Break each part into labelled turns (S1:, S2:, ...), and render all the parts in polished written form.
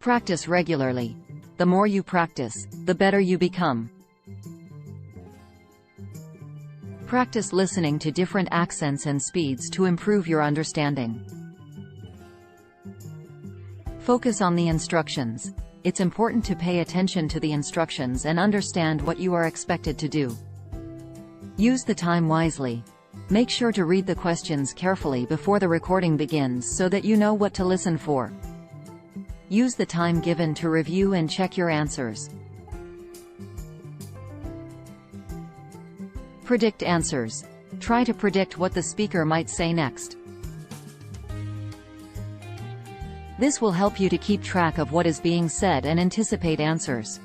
S1: Practice regularly. The more you practice, the better you become. Practice listening to different accents and speeds to improve your understanding. Focus on the instructions. It's important to pay attention to the instructions and understand what you are expected to do. Use the time wisely. Make sure to read the questions carefully before the recording begins so that you know what to listen for. Use the time given to review and check your answers. Predict answers. Try to predict what the speaker might say next. This will help you to keep track of what is being said and anticipate answers.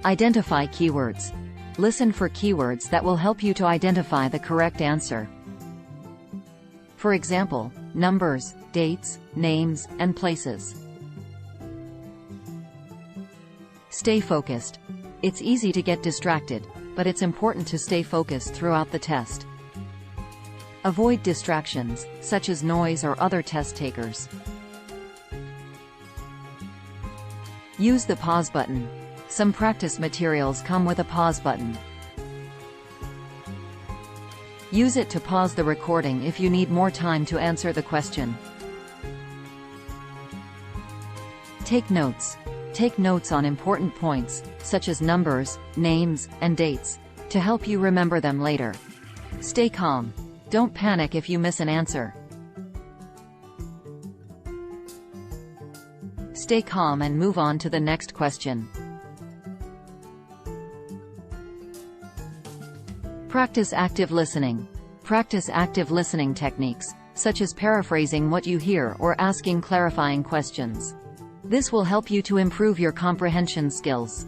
S1: Identify keywords. Listen for keywords that will help you to identify the correct answer. For example, numbers, dates, names, and places. Stay focused. It's easy to get distracted, but it's important to stay focused throughout the test. Avoid distractions, such as noise or other test takers. Use the pause button. Some practice materials come with a pause button. Use it to pause the recording if you need more time to answer the question. Take notes. Take notes on important points, such as numbers, names, and dates, to help you remember them later. Stay calm. Don't panic if you miss an answer. Stay calm and move on to the next question. Practice active listening. Practice active listening techniques, such as paraphrasing what you hear or asking clarifying questions. This will help you to improve your comprehension skills.